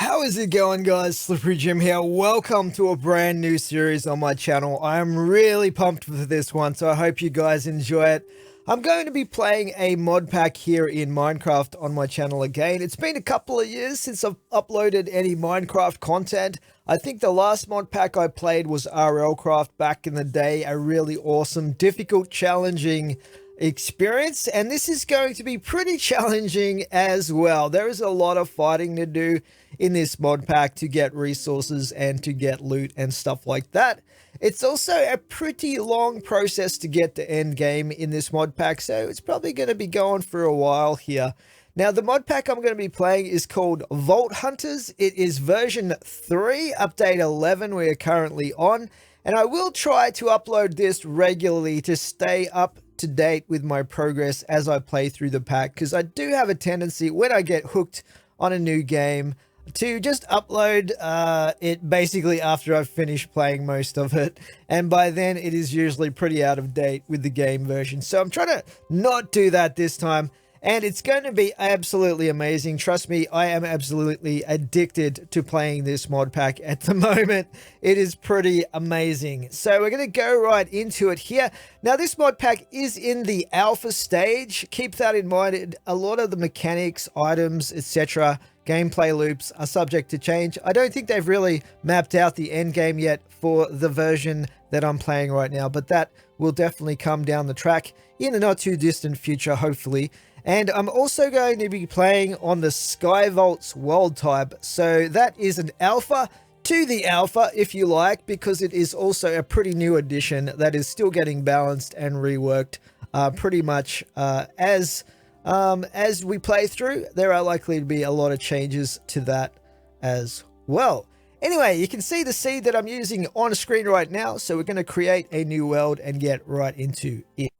How is it going, guys? Slippery Jim here. Welcome to a brand new series on my channel. I am really pumped for this one, so I hope you guys enjoy it. I'm going to be playing a mod pack here in Minecraft on my channel again. It's been a couple of years since I've uploaded any Minecraft content. I think the last mod pack I played was RLcraft back in the day. A really awesome, difficult, challenging experience, and this is going to be pretty challenging as well. There is a lot of fighting to do in this mod pack to get resources and to get loot and stuff like that. It's also a pretty long process to get to end game in this mod pack, so it's probably going to be going for a while here. Now, the mod pack I'm going to be playing is called Vault Hunters. It is version 3, update 11 we are currently on, and I will try to upload this regularly to stay up to date with my progress as I play through the pack, because I do have a tendency when I get hooked on a new game to just upload it basically after I've finished playing most of it, and by then it is usually pretty out of date with the game version. So I'm trying to not do that this time, and it's going to be absolutely amazing. Trust me, I am absolutely addicted to playing this mod pack at the moment. It is pretty amazing. So we're going to go right into it here. Now, this mod pack is in the alpha stage. Keep that in mind. A lot of the mechanics, items, etc., gameplay loops are subject to change. I don't think they've really mapped out the end game yet for the version that I'm playing right now, but that will definitely come down the track in the not too distant future, hopefully. And I'm also going to be playing on the Sky Vaults world type. So that is an alpha to the alpha, if you like, because it is also a pretty new addition that is still getting balanced and reworked pretty much as we play through. There are likely to be a lot of changes to that as well. Anyway, you can see the seed that I'm using on screen right now. So we're going to create a new world and get right into it.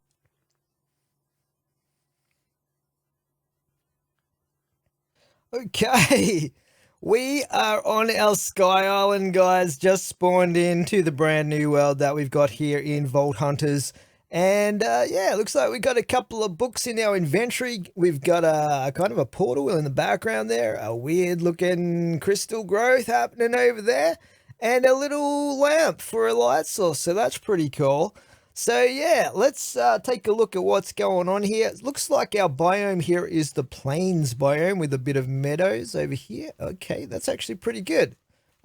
Okay, we are on our Sky Island, guys. Just spawned into the brand new world that we've got here in Vault Hunters. And yeah, it looks like we've got a couple of books in our inventory. We've got a kind of a portal in the background there, a weird looking crystal growth happening over there, and a little lamp for a light source. So that's pretty cool. So yeah, let's take a look at what's going on here. It looks like our biome here is the plains biome with a bit of meadows over here. Okay, that's actually pretty good.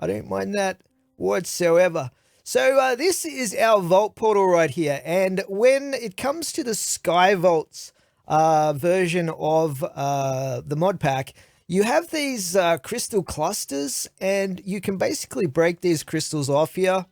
I don't mind that whatsoever. So this is our vault portal right here. And when it comes to the Sky Vaults version of the mod pack, you have these crystal clusters, and you can basically break these crystals off here.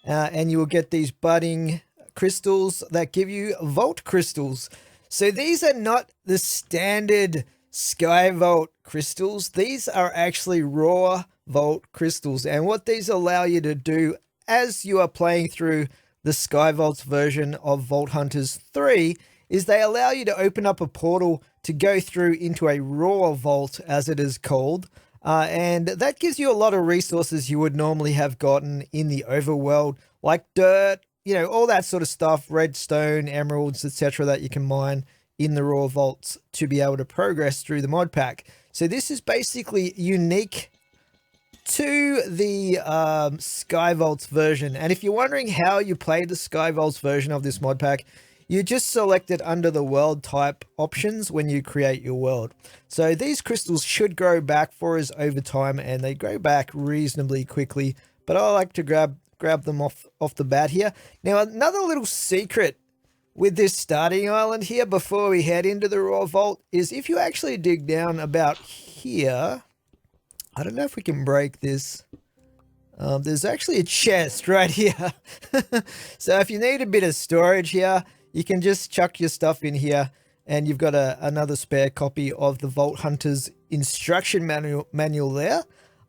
And you will get these budding crystals that give you vault crystals. So these are not the standard Sky Vault crystals. These are actually raw vault crystals. And what these allow you to do as you are playing through the Sky Vaults version of Vault Hunters 3 is they allow you to open up a portal to go through into a raw vault, as it is called. And that gives you a lot of resources you would normally have gotten in the overworld, like dirt, you know, all that sort of stuff, redstone, emeralds, etc., that you can mine in the raw vaults to be able to progress through the mod pack. So this is basically unique to the Sky Vaults version. And if you're wondering how you play the Sky Vaults version of this mod pack, you just select it under the world type options when you create your world. So these crystals should grow back for us over time, and they grow back reasonably quickly, but I like to grab them off the bat here. Now, another little secret with this starting island here before we head into the raw vault is if you actually dig down about here, I don't know if we can break this. There's actually a chest right here. So if you need a bit of storage here, you can just chuck your stuff in here, and you've got another spare copy of the Vault Hunters instruction manual there.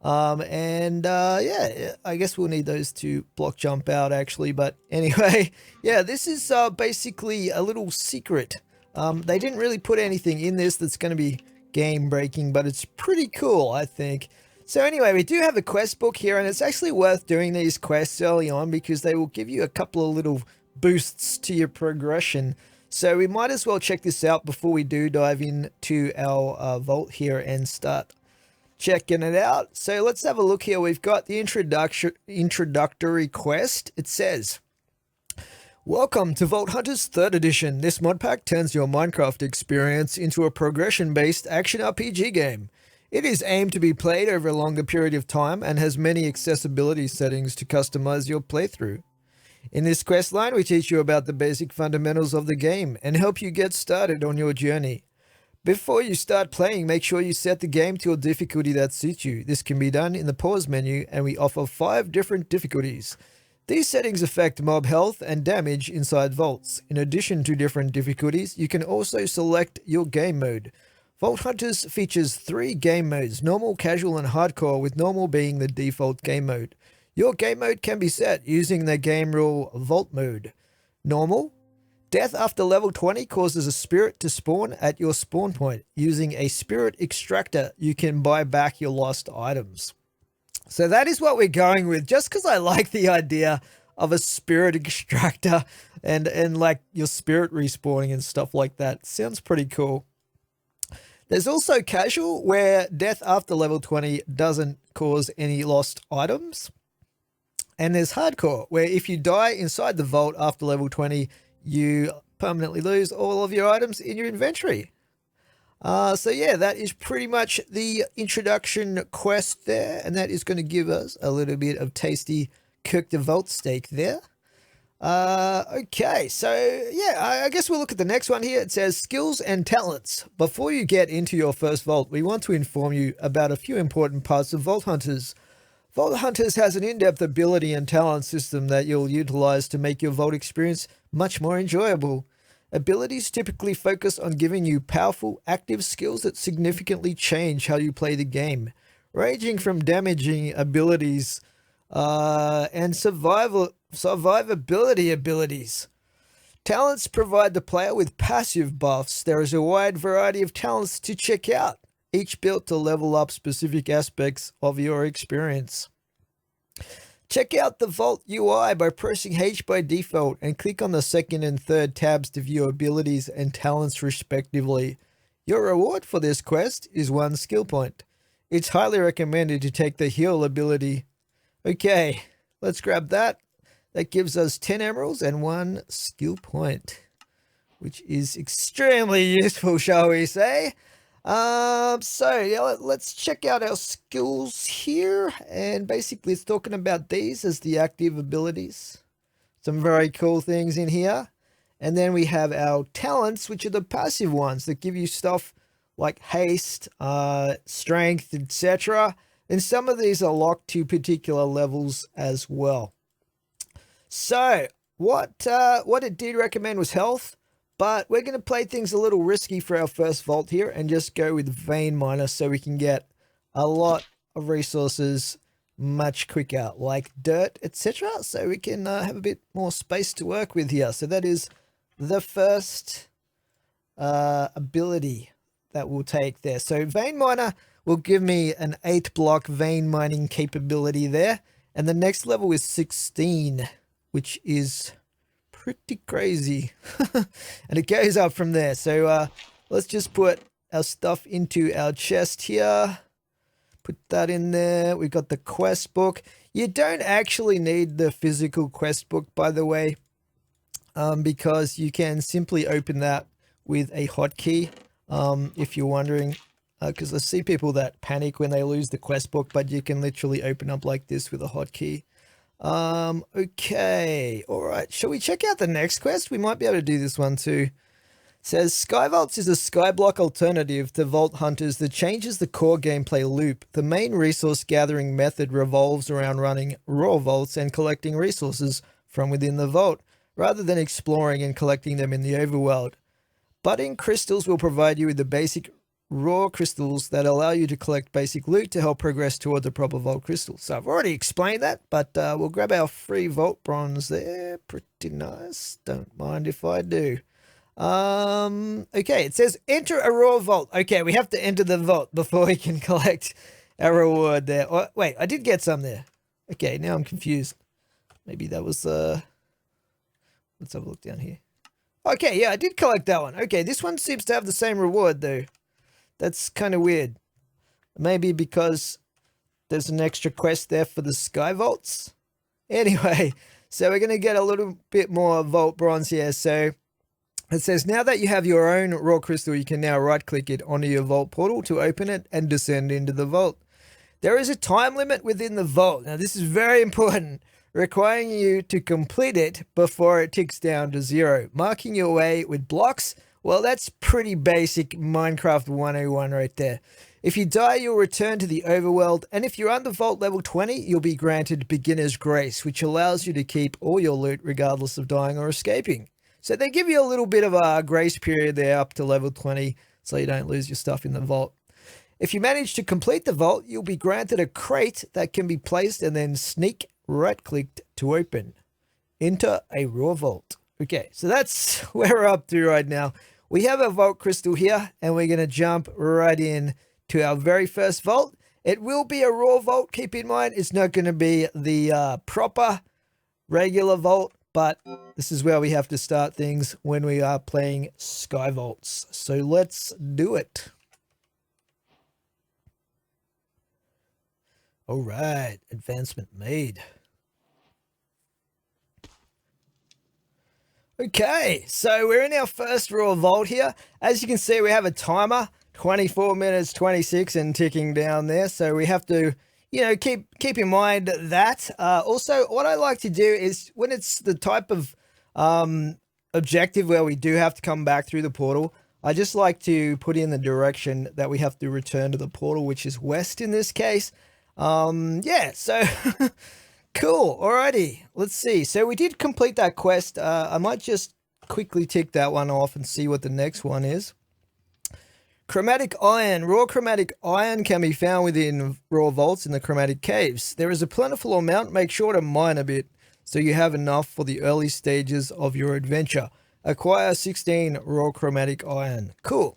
Yeah, I guess we'll need those to block jump out actually. But anyway, yeah, this is basically a little secret. They didn't really put anything in this that's going to be game breaking, but it's pretty cool, I think. So anyway, we do have a quest book here, and it's actually worth doing these quests early on because they will give you a couple of little boosts to your progression. So we might as well check this out before we do dive into our vault here and start checking it out. So let's have a look here. We've got the introductory quest. It says, welcome to Vault Hunters 3rd edition. This mod pack turns your Minecraft experience into a progression-based action RPG game. It is aimed to be played over a longer period of time and has many accessibility settings to customize your playthrough. In this quest line, we teach you about the basic fundamentals of the game and help you get started on your journey. Before you start playing, make sure you set the game to a difficulty that suits you. This can be done in the pause menu, and we offer 5 different difficulties. These settings affect mob health and damage inside vaults. In addition to different difficulties, you can also select your game mode. Vault Hunters features 3 game modes, normal, casual, and hardcore, with normal being the default game mode. Your game mode can be set using the game rule Vault Mode. Normal. Death after level 20 causes a spirit to spawn at your spawn point. Using a spirit extractor, you can buy back your lost items. So that is what we're going with, just because I like the idea of a spirit extractor and like your spirit respawning and stuff like that. Sounds pretty cool. There's also casual, where death after level 20 doesn't cause any lost items. And there's hardcore, where if you die inside the vault after level 20, you permanently lose all of your items in your inventory. So yeah, that is pretty much the introduction quest there, and that is going to give us a little bit of tasty cook the vault steak there. Okay, so yeah, I guess we'll look at the next one here. It says skills and talents. Before you get into your first vault, we want to inform you about a few important parts of Vault Hunters. Vault Hunters has an in-depth ability and talent system that you'll utilize to make your vault experience much more enjoyable. Abilities typically focus on giving you powerful, active skills that significantly change how you play the game, ranging from damaging abilities and survivability abilities. Talents provide the player with passive buffs. There is a wide variety of talents to check out, each built to level up specific aspects of your experience. Check out the Vault UI by pressing H by default and click on the second and third tabs to view abilities and talents respectively. Your reward for this quest is 1 skill point. It's highly recommended to take the heal ability. Okay, let's grab that. That gives us 10 emeralds and 1 skill point, which is extremely useful, shall we say. So yeah, let's check out our skills here, and basically it's talking about these as the active abilities. Some very cool things in here. And then we have our talents, which are the passive ones that give you stuff like haste, strength, etc. And some of these are locked to particular levels as well. So what it did recommend was health. But we're going to play things a little risky for our first vault here and just go with vein miner so we can get a lot of resources much quicker, like dirt, etc. So we can have a bit more space to work with here. So that is the first ability that we'll take there. So vein miner will give me an 8-block vein mining capability there. And the next level is 16, which is pretty crazy. And it goes up from there. So let's just put our stuff into our chest here. Put that in there. We've got the quest book. You don't actually need the physical quest book, by the way, because you can simply open that with a hotkey, if you're wondering, because I see people that panic when they lose the quest book, but you can literally open up like this with a hotkey. Okay, all right. Shall we check out the next quest? We might be able to do this one too. It says Sky Vaults is a skyblock alternative to Vault Hunters that changes the core gameplay loop. The main resource gathering method revolves around running raw vaults and collecting resources from within the vault, rather than exploring and collecting them in the overworld. Budding crystals will provide you with the basic raw crystals that allow you to collect basic loot to help progress towards a proper vault crystal. So I've already explained that, but we'll grab our free vault bronze there. Pretty nice. Don't mind if I do. Okay, it says enter a raw vault. Okay, we have to enter the vault before we can collect our reward there. Oh, wait, I did get some there. Okay, now I'm confused. Maybe that was let's have a look down here. Okay, yeah, I did collect that one. Okay, this one seems to have the same reward though. That's kind of weird. Maybe because there's an extra quest there for the sky vaults. Anyway, so we're going to get a little bit more vault bronze here. So it says, now that you have your own raw crystal, you can now right click it onto your vault portal to open it and descend into the vault. There is a time limit within the vault. Now this is very important, requiring you to complete it before it ticks down to 0. Marking your way with blocks, well, that's pretty basic Minecraft 101 right there. If you die, you'll return to the overworld, and if you're under vault level 20, you'll be granted beginner's grace, which allows you to keep all your loot regardless of dying or escaping. So they give you a little bit of a grace period there up to level 20, so you don't lose your stuff in the vault. If you manage to complete the vault, you'll be granted a crate that can be placed and then sneak right-clicked to open. Enter a raw vault. Okay, so that's where we're up to right now. We have a vault crystal here, and we're going to jump right in to our very first vault. It will be a raw vault, keep in mind. It's not going to be the proper regular vault, but this is where we have to start things when we are playing Sky Vaults. So let's do it. All right, advancement made. Okay, so we're in our first raw vault here. As you can see, we have a timer, 24 minutes 26 and ticking down there. So we have to, you know, keep in mind that. Also, what I like to do is when it's the type of objective where we do have to come back through the portal, I just like to put in the direction that we have to return to the portal, which is west in this case. Yeah, so cool. Alrighty, let's see. So we did complete that quest. I might just quickly tick that one off and see what the next one is. Chromatic iron. Raw chromatic iron can be found within raw vaults in the chromatic caves. There is a plentiful amount. Make sure to mine a bit so you have enough for the early stages of your adventure. Acquire 16 raw chromatic iron. Cool.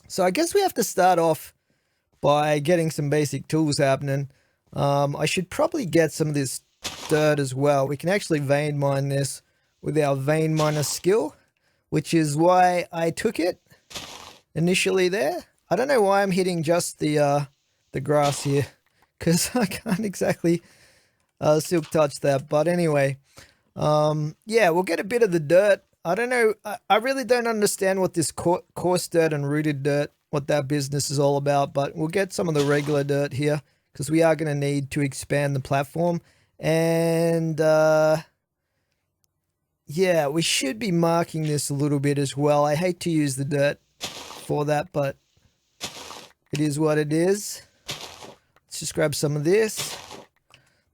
So I guess we have to start off by getting some basic tools happening. I should probably get some of this dirt as well. We can actually vein mine this with our vein miner skill, which is why I took it initially there. I don't know why I'm hitting just the grass here, because I can't exactly silk touch that. But anyway, yeah, we'll get a bit of the dirt. I don't know. I really don't understand what this coarse dirt and rooted dirt, what that business is all about, but we'll get some of the regular dirt here because we are going to need to expand the platform. And yeah, we should be marking this a little bit as well. I hate to use the dirt for that, but it is what it is. Let's just grab some of this.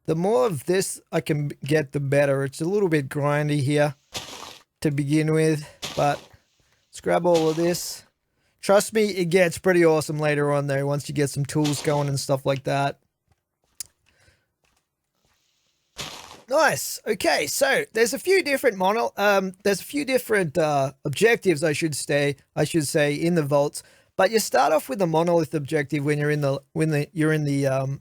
The more of this I can get, the better. It's a little bit grindy here to begin with, but let's grab all of this. Trust me, it gets pretty awesome later on though, once you get some tools going and stuff like that. Nice. Okay, so there's a few different objectives I should say in the vaults, but you start off with the monolith objective when you're in the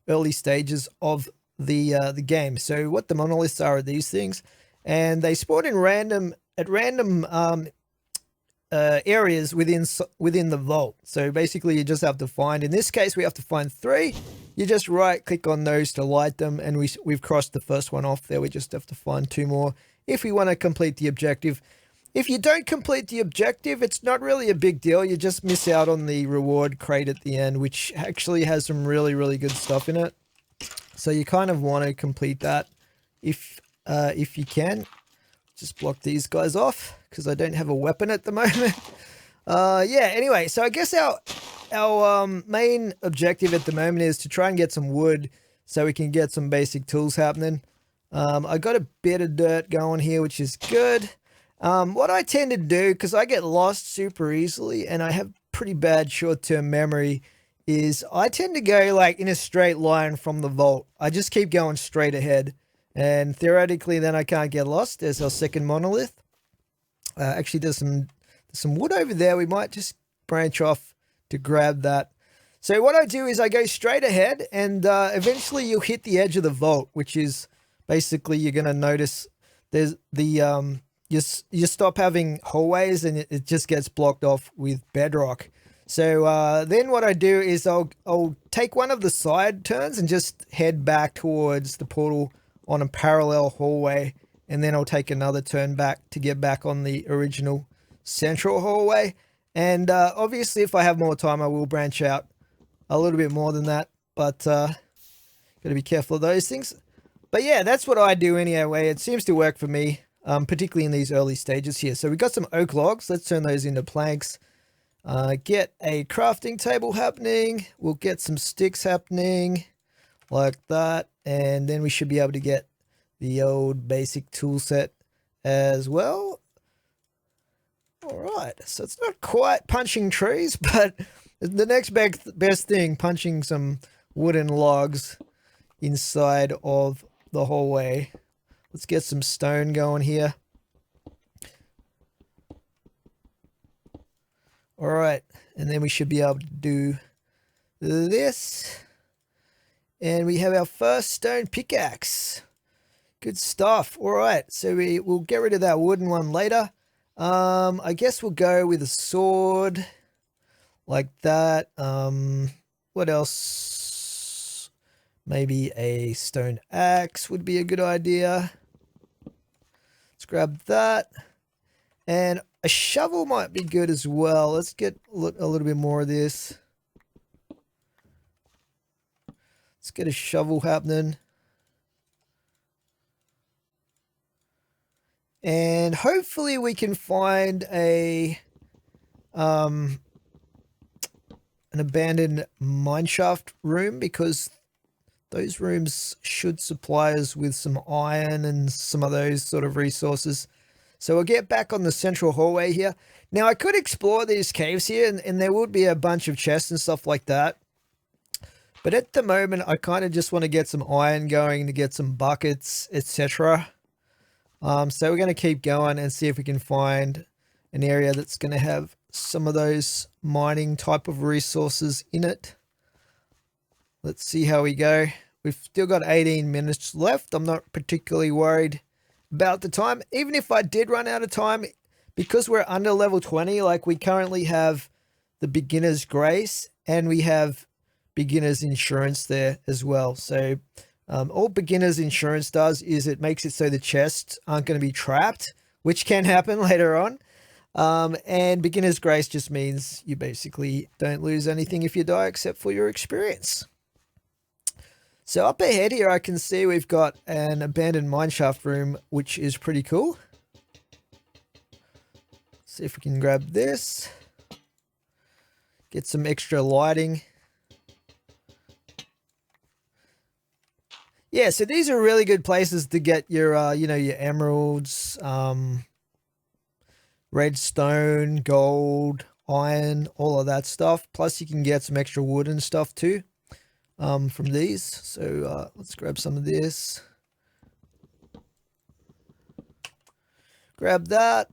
early stages of the game. So what the monoliths are these things, and they spawn in random areas within the vault. So basically you just have to find, in this case we have to find 3. You just right click on those to light them, and we've crossed the first one off there. We just have to find 2 more if we want to complete the objective. If you don't complete the objective, it's not really a big deal. You just miss out on the reward crate at the end, which actually has some really, really good stuff in it. So you kind of want to complete that if you can. Just block these guys off because I don't have a weapon at the moment. Yeah, anyway, so I guess our main objective at the moment is to try and get some wood so we can get some basic tools happening. I got a bit of dirt going here, which is good. What I tend to do, because I get lost super easily and I have pretty bad short-term memory, is I tend to go like in a straight line from the vault. I just keep going straight ahead, and theoretically then I can't get lost. There's our second monolith. Actually, there's some wood over there. We might just branch off to grab that. So what I do is I go straight ahead, and eventually you'll hit the edge of the vault, which is basically you're going to notice there's you stop having hallways and it just gets blocked off with bedrock. So then what I do is I'll take one of the side turns and just head back towards the portal on a parallel hallway, and then I'll take another turn back to get back on the original central hallway. And obviously if I have more time I will branch out a little bit more than that, but gotta be careful of those things. But yeah, that's what I do anyway. It seems to work for me, particularly in these early stages here. So we got some oak logs. Let's turn those into planks. Get a crafting table happening. We'll get some sticks happening like that. And then we should be able to get the old basic tool set as well. All right. So it's not quite punching trees, but the next best thing, punching some wooden logs inside of the hallway. Let's get some stone going here. All right, and then we should be able to do this. And we have our first stone pickaxe. Good stuff. All right, so we'll get rid of that wooden one later. I guess we'll go with a sword like that. What else? Maybe a stone axe would be a good idea. Let's grab that. And a shovel might be good as well. Let's get a little bit more of this. Let's get a shovel happening. And hopefully we can find an abandoned mineshaft room, because those rooms should supply us with some iron and some of those sort of resources. So we'll get back on the central hallway here. Now I could explore these caves here, and there would be a bunch of chests and stuff like that. But at the moment I kind of just want to get some iron going to get some buckets, etc. So we're going to keep going and see if we can find an area that's going to have some of those mining type of resources in it. Let's see how we go. We've still got 18 minutes left. I'm not particularly worried about the time. Even if I did run out of time, because we're under level 20, like we currently have the beginner's grace and we have beginner's insurance there as well. So all beginner's insurance does is it makes it so the chests aren't going to be trapped, which can happen later on. And beginner's grace just means you basically don't lose anything if you die except for your experience. So up ahead here I can see we've got an abandoned mineshaft room, which is pretty cool. See if we can grab this. Get some extra lighting. Yeah, so these are really good places to get your, you know, your emeralds, redstone, gold, iron, all of that stuff. Plus you can get some extra wood and stuff too. From these. So let's grab some of this. Grab that.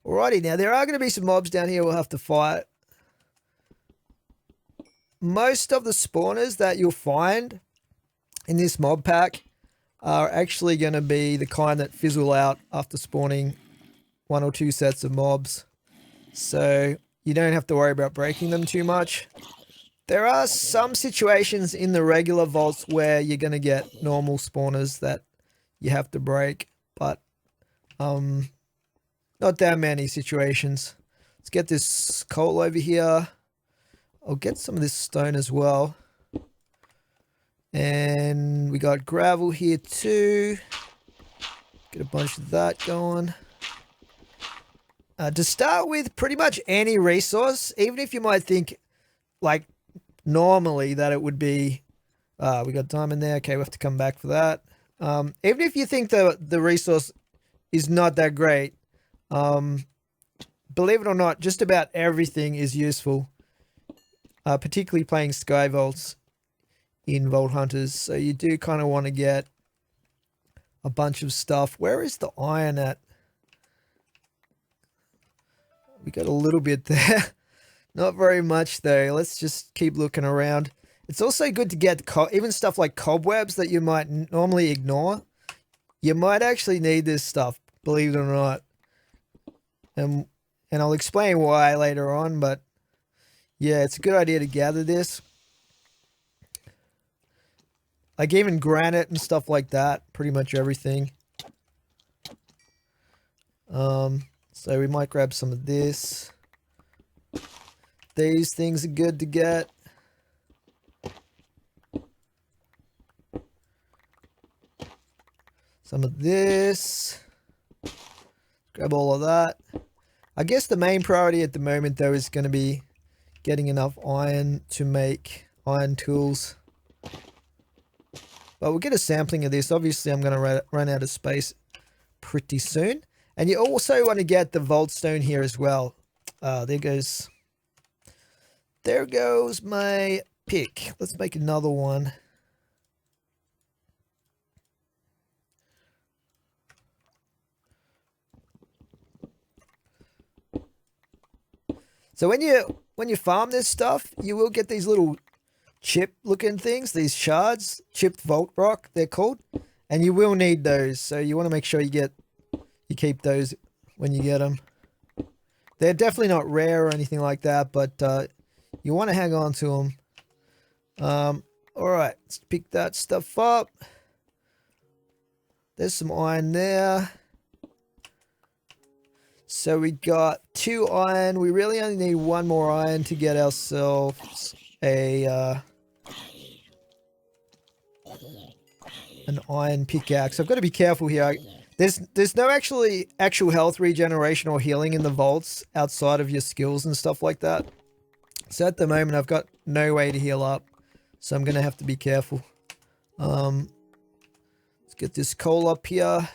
Alrighty, now there are going to be some mobs down here we'll have to fight. Most of the spawners that you'll find in this mob pack are actually going to be the kind that fizzle out after spawning 1 or 2 sets of mobs. So you don't have to worry about breaking them too much. There are some situations in the regular vaults where you're going to get normal spawners that you have to break, but not that many situations. Let's get this coal over here. I'll get some of this stone as well. And we got gravel here too. Get a bunch of that going. To start with, pretty much any resource, even if you might think like normally that it would be, we got diamond there. Okay, we have to come back for that. Even if you think the resource is not that great, believe it or not, just about everything is useful, particularly playing Sky Vaults in Vault Hunters. So you do kind of want to get a bunch of stuff. Where is the iron at? We got a little bit there. Not very much though. Let's just keep looking around. It's also good to get even stuff like cobwebs that you might normally ignore. You might actually need this stuff, believe it or not. And I'll explain why later on, but yeah, it's a good idea to gather this. Like even granite and stuff like that, pretty much everything. So we might grab some of this. These things are good to get. Some of this. Grab all of that. I guess the main priority at the moment though is going to be getting enough iron to make iron tools. But we'll get a sampling of this. Obviously I'm going to run out of space pretty soon. And you also want to get the vault stone here as well. There goes my pick. Let's make another one. So when you farm this stuff, you will get these little chip looking things, these shards, chipped vault rock they're called, and you will need those. So you want to make sure you keep those when you get them. They're definitely not rare or anything like that, but you want to hang on to them. All right, let's pick that stuff up. There's some iron there. So we got 2 iron. We really only need 1 more iron to get ourselves an iron pickaxe. I've got to be careful here. There's no actual health regeneration or healing in the vaults outside of your skills and stuff like that. So at the moment I've got no way to heal up. So I'm going to have to be careful. Let's get this coal up here.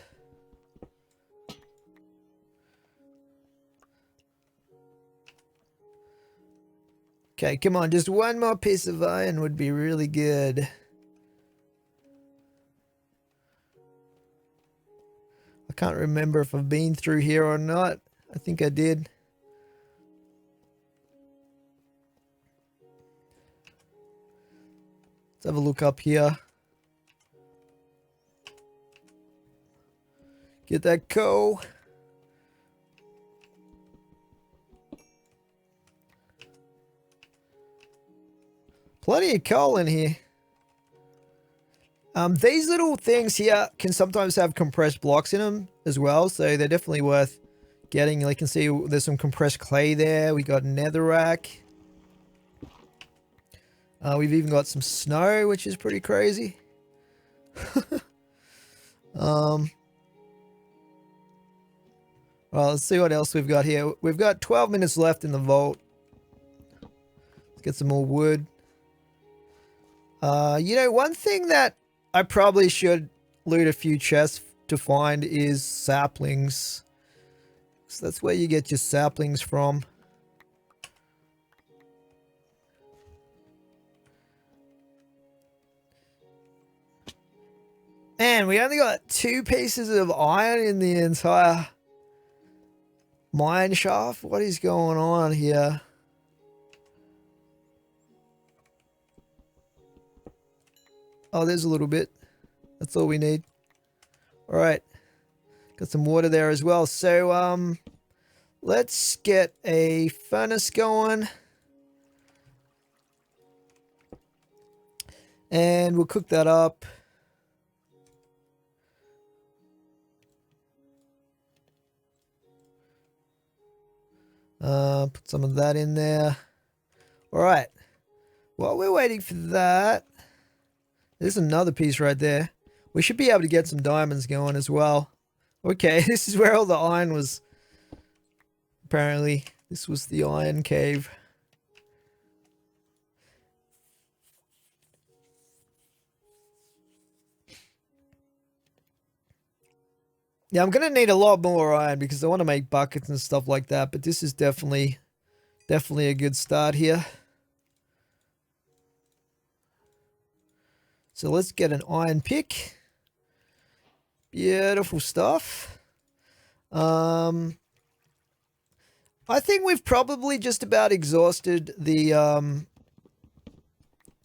Okay, come on, just 1 more piece of iron would be really good. I can't remember if I've been through here or not. I think I did. Let's have a look up here. Get that coal. Plenty of coal in here. These little things here can sometimes have compressed blocks in them as well, so they're definitely worth getting. You can see there's some compressed clay there. We got netherrack. We've even got some snow, which is pretty crazy. Well, let's see what else we've got here. We've got 12 minutes left in the vault. Let's get some more wood. You know, one thing that I probably should loot a few chests to find is saplings. So that's where you get your saplings from. Man, we only got 2 pieces of iron in the entire mine shaft. What is going on here? Oh, there's a little bit. That's all we need. All right. Got some water there as well. So, let's get a furnace going. And we'll cook that up. Put some of that in there. All right. While we're waiting for that, there's another piece right there. We should be able to get some diamonds going as well. Okay, this is where all the iron was. Apparently, this was the iron cave. Yeah, I'm going to need a lot more iron because I want to make buckets and stuff like that. But this is definitely a good start here. So let's get an iron pick. Beautiful stuff. I think we've probably just about exhausted the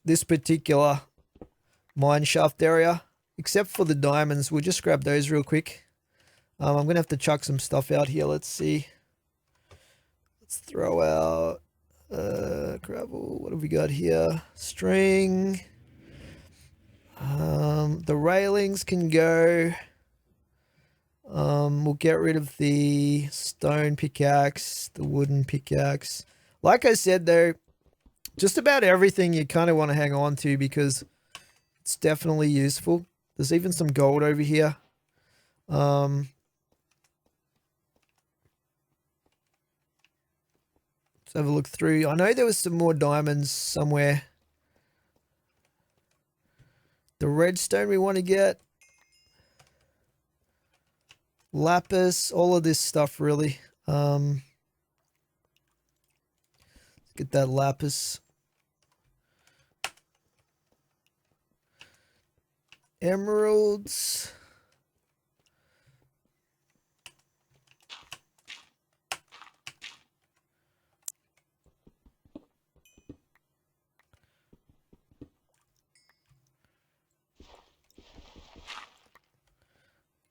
this particular mine shaft area, except for the diamonds. We'll just grab those real quick. I'm going to have to chuck some stuff out here. Let's see. Let's throw out gravel. What have we got here? String. The railings can go. We'll get rid of the stone pickaxe, the wooden pickaxe. Like I said, though, just about everything you kind of want to hang on to because it's definitely useful. There's even some gold over here. Let's have a look through. I know there was some more diamonds somewhere. The redstone we want to get. Lapis, all of this stuff really. Let's get that lapis. Emeralds.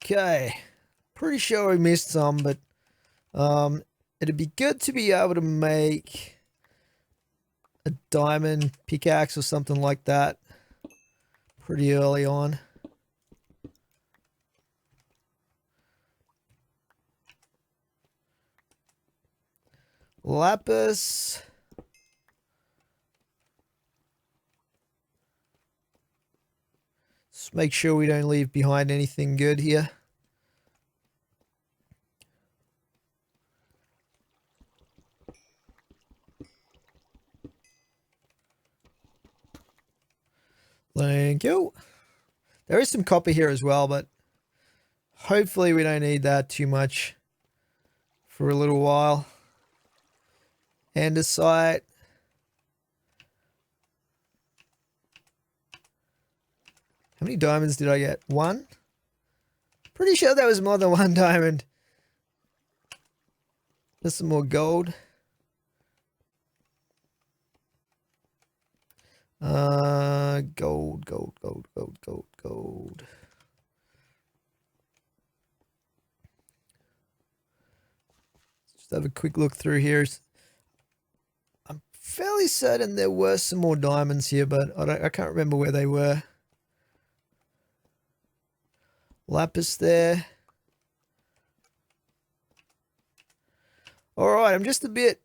Okay. Pretty sure we missed some, but it'd be good to be able to make a diamond pickaxe or something like that pretty early on. Lapis. Just make sure we don't leave behind anything good here. Thank you. There is some copper here as well, but hopefully we don't need that too much for a little while. Andesite. How many diamonds did I get? One? Pretty sure that was more than one diamond. There's some more gold. Gold. Just have a quick look through here. I'm fairly certain there were some more diamonds here, but I can't remember where they were. Lapis there. All right, I'm just a bit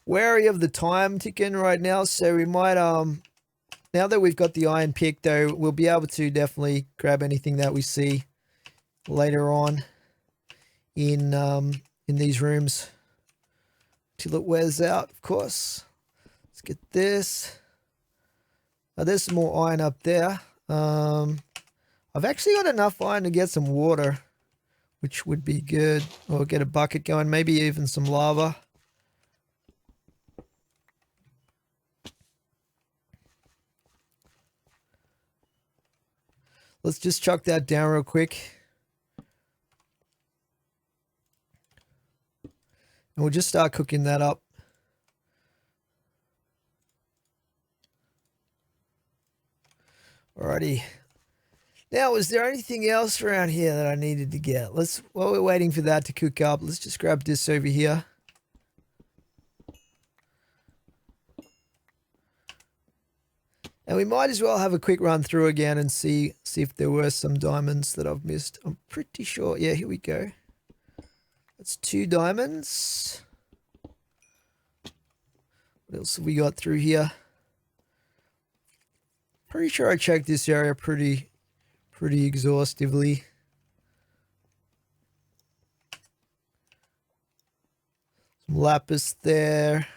wary of the time ticking right now, so we might now that we've got the iron pick though, we'll be able to definitely grab anything that we see later on in these rooms till it wears out, of course. Let's get this. There's some more iron up there. I've actually got enough iron to get some water, which would be good. Or get a bucket going, maybe even some lava. Let's just chuck that down real quick. And we'll just start cooking that up. Alrighty. Now, was there anything else around here that I needed to get? While we're waiting for that to cook up, let's just grab this over here. And we might as well have a quick run through again and see if there were some diamonds that I've missed. I'm pretty sure. Yeah, here we go. That's 2 diamonds. What else have we got through here? Pretty sure I checked this area pretty exhaustively. Some lapis there.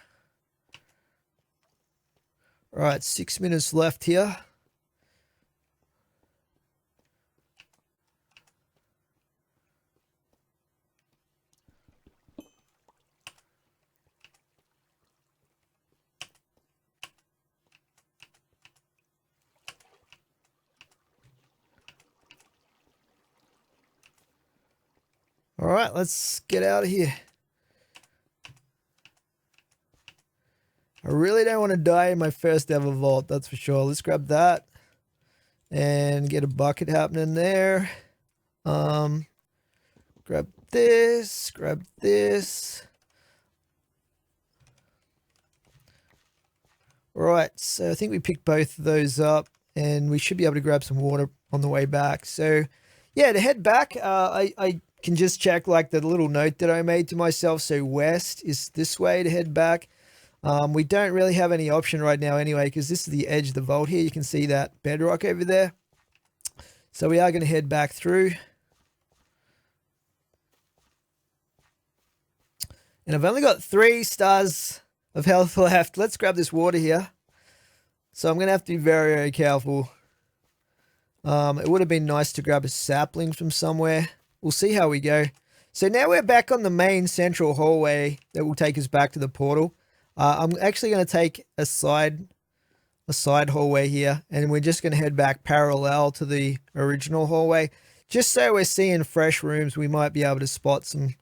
All right, 6 minutes left here. All right, let's get out of here. I really don't want to die in my first ever vault, that's for sure. Let's grab that and get a bucket happening there. Grab this, grab this. All right, so I think we picked both of those up and we should be able to grab some water on the way back. So yeah, to head back, I can just check like the little note that I made to myself. So west is this way to head back. We don't really have any option right now anyway, because this is the edge of the vault here. You can see that bedrock over there. So we are going to head back through. And I've only got 3 stars of health left. Let's grab this water here. So I'm going to have to be very, very careful. It would have been nice to grab a sapling from somewhere. We'll see how we go. So now we're back on the main central hallway that will take us back to the portal. I'm actually going to take a side hallway here, and we're just going to head back parallel to the original hallway. Just so we're seeing fresh rooms, we might be able to spot some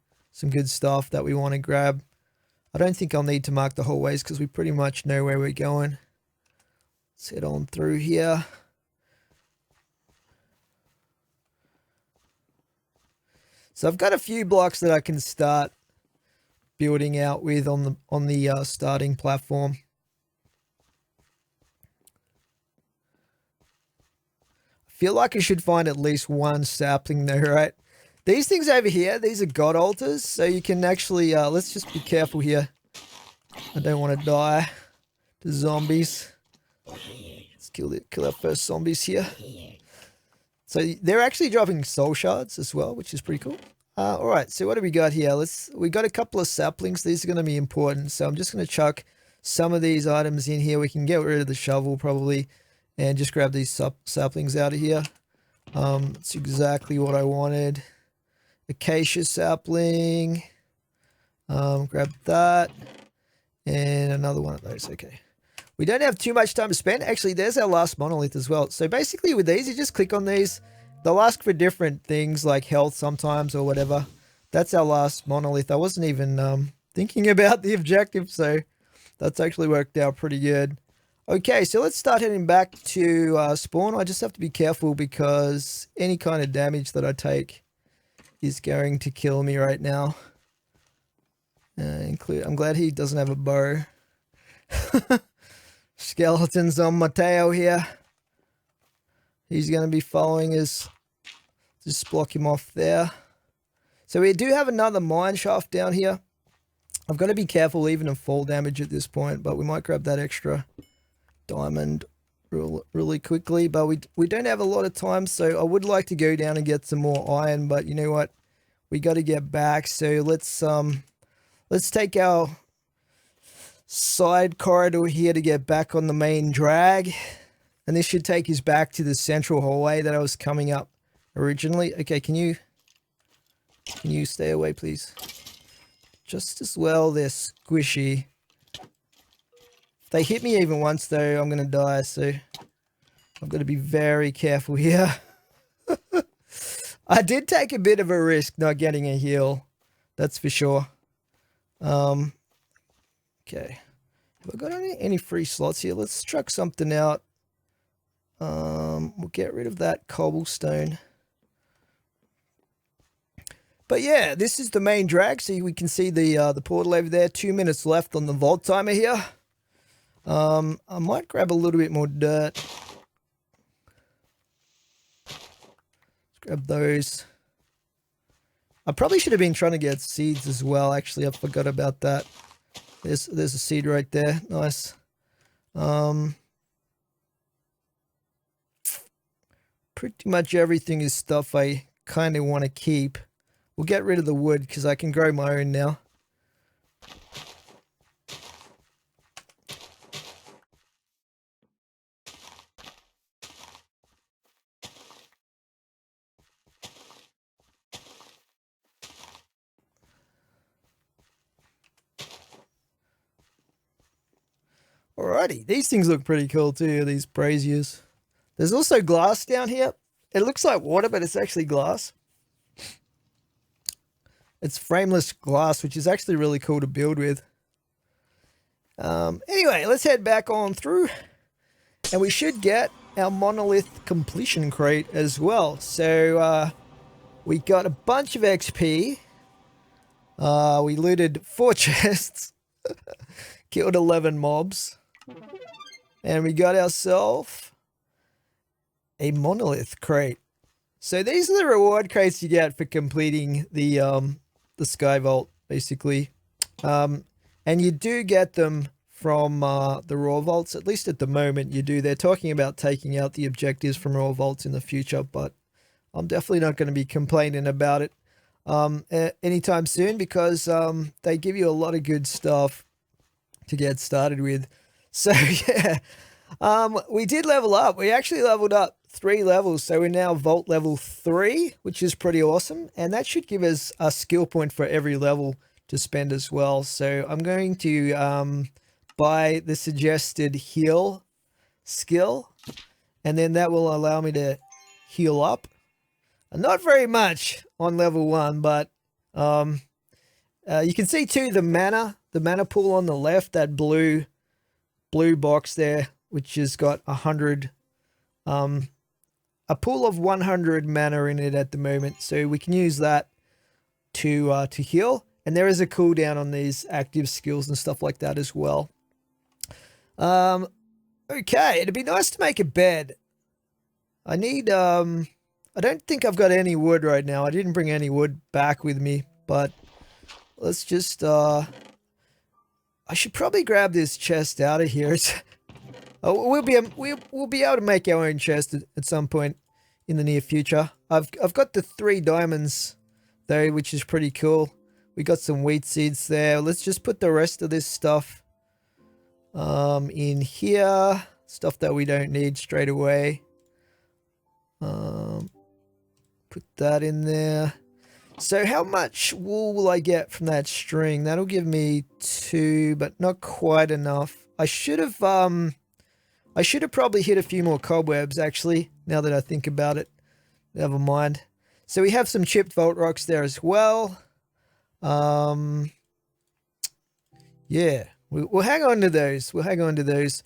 good stuff that we want to grab. I don't think I'll need to mark the hallways because we pretty much know where we're going. Let's head on through here. So I've got a few blocks that I can start building out with on the starting platform. I feel like I should find at least 1 sapling though, right? These things over here, these are god altars, so you can actually, let's just be careful here. I don't want to die to zombies. Let's kill our first zombies here. So they're actually dropping soul shards as well, which is pretty cool. All right, so what do we got here? We got a couple of saplings. These are going to be important. So I'm just going to chuck some of these items in here. We can get rid of the shovel probably and just grab these saplings out of here. That's exactly what I wanted. Acacia sapling. Grab that. And another one of those. Okay. We don't have too much time to spend. Actually, there's our last monolith as well. So basically with these, you just click on these. They'll ask for different things like health sometimes or whatever. That's our last monolith. I wasn't even thinking about the objective, so that's actually worked out pretty good. Okay, so let's start heading back to spawn. I just have to be careful because any kind of damage that I take is going to kill me right now. I'm glad he doesn't have a bow. Skeletons on my tail here. He's going to be following us. Just block him off there. So we do have another mine shaft down here. I've got to be careful even of fall damage at this point, but we might grab that extra diamond really quickly. But we don't have a lot of time, so I would like to go down and get some more iron, but you know what? We got to get back. So let's take our side corridor here to get back on the main drag. And this should take us back to the central hallway that I was coming up originally. Okay, can you stay away, please? Just as well, they're squishy. If they hit me even once, though, I'm going to die. So I've got to be very careful here. I did take a bit of a risk not getting a heal. That's for sure. Okay. Have I got any free slots here? Let's chuck something out. We'll get rid of that cobblestone. But yeah, this is the main drag. So we can see the portal over there. 2 minutes left on the vault timer here. I might grab a little bit more dirt. Let's grab those. I probably should have been trying to get seeds as well. Actually, I forgot about that. There's a seed right there. Nice. Pretty much everything is stuff I kind of want to keep. We'll get rid of the wood because I can grow my own now. Alrighty, these things look pretty cool too, these braziers. There's also glass down here. It looks like water, but it's actually glass. It's frameless glass, which is actually really cool to build with. Anyway, let's head back on through, and we should get our Monolith completion crate as well. So we got a bunch of XP. We looted 4 chests, killed 11 mobs, and we got ourselves a Monolith crate. So these are the reward crates you get for completing the Sky Vault, basically. And you do get them from the Raw Vaults, at least at the moment you do. They're talking about taking out the objectives from Raw Vaults in the future, but I'm definitely not going to be complaining about it anytime soon, because they give you a lot of good stuff to get started with. So yeah, we did level up. We actually leveled up 3 levels, so we're now Vault level 3, which is pretty awesome, and that should give us a skill point for every level to spend as well. So I'm going to buy the suggested heal skill, and then that will allow me to heal up. Not very much on level 1, but you can see too the mana pool on the left, that blue box there, which has got 100 a pool of 100 mana in it at the moment, so we can use that to heal. And there is a cooldown on these active skills and stuff like that as well. Okay, it'd be nice to make a bed. I need, I don't think I've got any wood right now. I didn't bring any wood back with me, but let's just, I should probably grab this chest out of here. We'll be able to make our own chest at some point in the near future. I've got the 3 diamonds though, which is pretty cool. We got some wheat seeds there. Let's just put the rest of this stuff in here. Stuff that we don't need straight away. Put that in there. So how much wool will I get from that string? That'll give me 2, but not quite enough. I should have probably hit a few more cobwebs, actually, now that I think about it. Never mind. So we have some chipped vault rocks there as well. Yeah, we'll hang on to those. We'll hang on to those.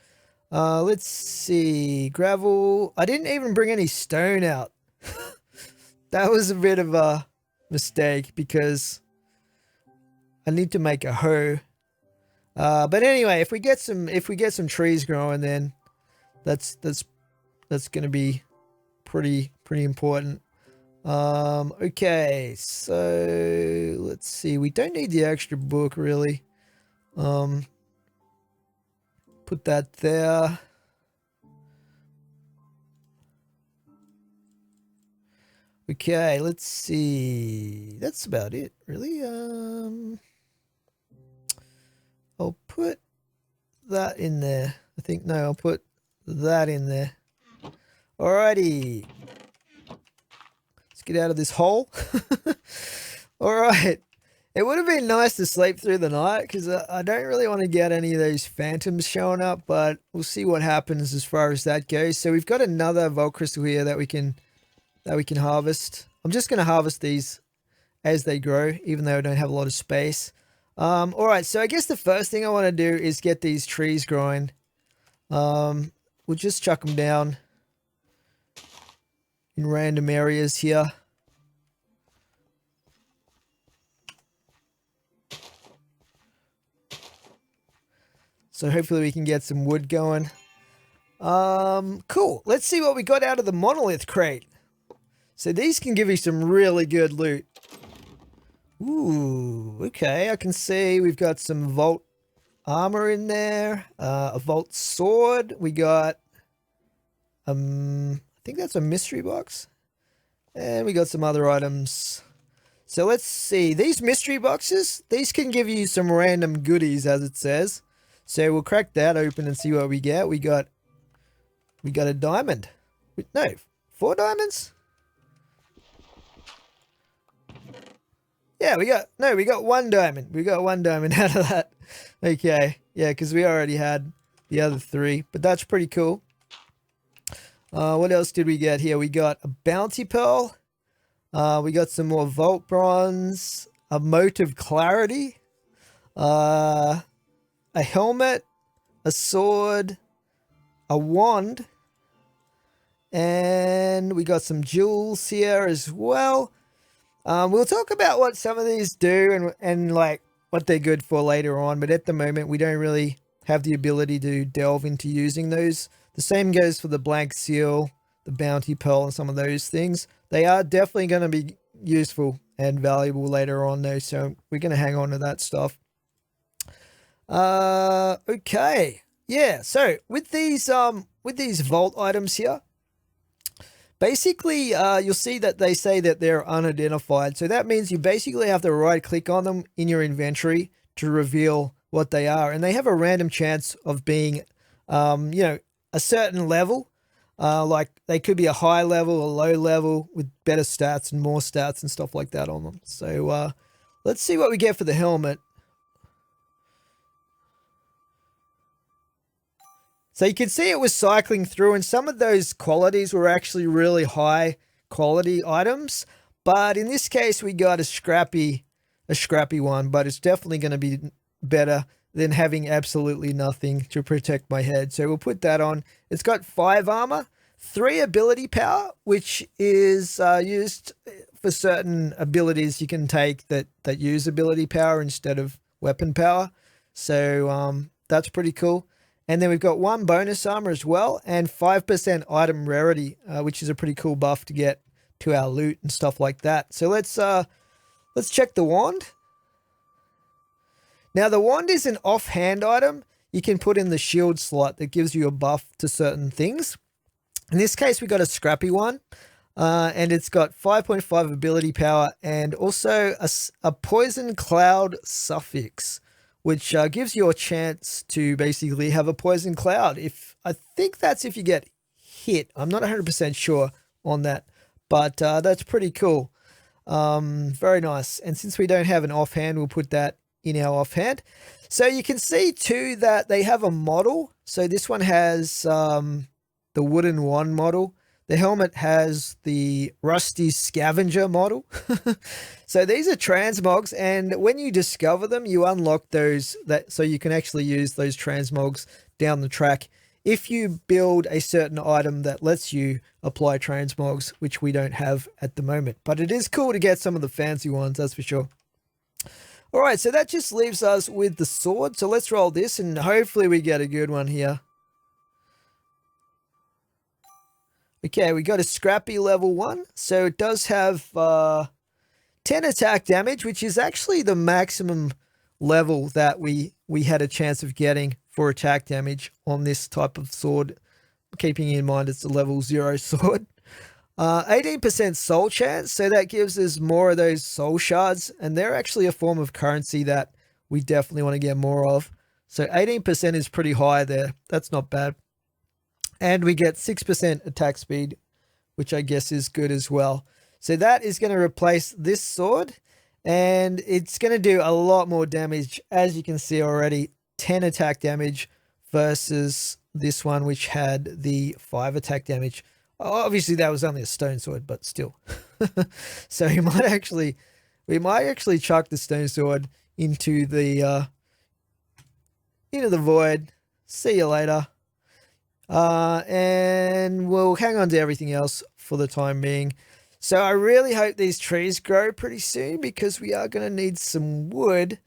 Let's see. Gravel. I didn't even bring any stone out. That was a bit of a mistake because I need to make a hoe. But anyway, if we get some trees growing, then that's going to be pretty important. Okay, so let's see. We don't need the extra book really. Put that there. Okay, let's see. That's about it, really. I'll put that in there. I think, no, I'll put that in there. Alrighty. Let's get out of this hole. Alright. It would have been nice to sleep through the night because I don't really want to get any of those phantoms showing up, but we'll see what happens as far as that goes. So we've got another vault crystal here that we can harvest. I'm just going to harvest these as they grow, even though I don't have a lot of space. Alright, so I guess the first thing I want to do is get these trees growing. We'll just chuck them down in random areas here. So hopefully we can get some wood going. Cool. Let's see what we got out of the Monolith crate. So these can give you some really good loot. Ooh, okay. I can see we've got some vault armor in there. A vault sword. We got, I think that's a mystery box. And we got some other items. So let's see. These mystery boxes, these can give you some random goodies, as it says. So we'll crack that open and see what we get. We got a diamond. No, 4 diamonds? Yeah, we got 1 diamond. We got 1 diamond out of that. Okay. Yeah, because we already had the other 3. But that's pretty cool. What else did we get here? We got a bounty pearl. We got some more vault bronze. A mote of clarity. a helmet, a sword, a wand, and we got some jewels here as well. We'll talk about what some of these do and like what they're good for later on, but at the moment we don't really have the ability to delve into using those. The same goes for the blank seal, the bounty pearl, and some of those things. They are definitely going to be useful and valuable later on though, so we're going to hang on to that stuff. Okay. Yeah, so with these vault items here, basically, you'll see that they say that they're unidentified. So that means you basically have to right click on them in your inventory to reveal what they are. And they have a random chance of being, a certain level. Like they could be a high level, a low level with better stats and more stats and stuff like that on them. So let's see what we get for the helmet. So you can see it was cycling through, and some of those qualities were actually really high quality items. But in this case, we got a scrappy one, but it's definitely going to be better than having absolutely nothing to protect my head. So we'll put that on. It's got 5 armor, 3 ability power, which is used for certain abilities you can take that use ability power instead of weapon power. So that's pretty cool. And then we've got 1 bonus armor as well, and 5% item rarity, which is a pretty cool buff to get to our loot and stuff like that. So let's check the wand. Now the wand is an offhand item. You can put in the shield slot that gives you a buff to certain things. In this case, we got a scrappy one, and it's got 5.5 ability power and also a poison cloud suffix, which gives you a chance to basically have a poison cloud. I think that's if you get hit. I'm not 100% sure on that, but that's pretty cool. Very nice. And since we don't have an offhand, we'll put that in our offhand. So you can see too that they have a model. So this one has the wooden wand model. The helmet has the rusty scavenger model. So these are transmogs, and when you discover them, you unlock those so you can actually use those transmogs down the track if you build a certain item that lets you apply transmogs, which we don't have at the moment. But it is cool to get some of the fancy ones, that's for sure. All right, so that just leaves us with the sword. So let's roll this, and hopefully we get a good one here. Okay, we got a scrappy level 1. So it does have 10 attack damage, which is actually the maximum level that we had a chance of getting for attack damage on this type of sword, keeping in mind it's a level 0 sword. 18% soul chance, so that gives us more of those soul shards, and they're actually a form of currency that we definitely want to get more of. So 18% is pretty high there. That's not bad. And we get 6% attack speed, which I guess is good as well. So that is going to replace this sword, and it's going to do a lot more damage, as you can see already. 10 attack damage versus this one, which had the 5 attack damage. Obviously, that was only a stone sword, but still. So we might actually chuck the stone sword into the void. See you later. And we'll hang on to everything else for the time being. So I really hope these trees grow pretty soon, because we are going to need some wood.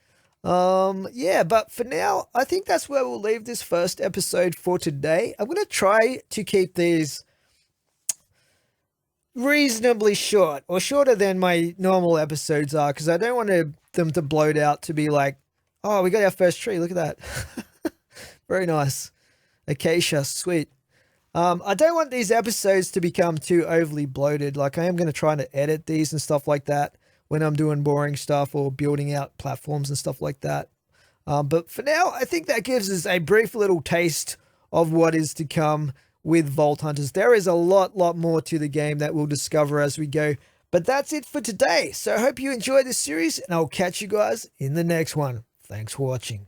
Yeah, but for now, I think that's where we'll leave this first episode for today. I'm going to try to keep these reasonably short, or shorter than my normal episodes are, because I don't want them to bloat out to be like, oh, we got our first tree, look at that. Very nice. Acacia, sweet. I don't want these episodes to become too overly bloated. Like, I am going to try to edit these and stuff like that when I'm doing boring stuff or building out platforms and stuff like that. But for now, I think that gives us a brief little taste of what is to come with Vault Hunters. There is a lot more to the game that we'll discover as we go. But that's it for today. So I hope you enjoyed this series, and I'll catch you guys in the next one. Thanks for watching.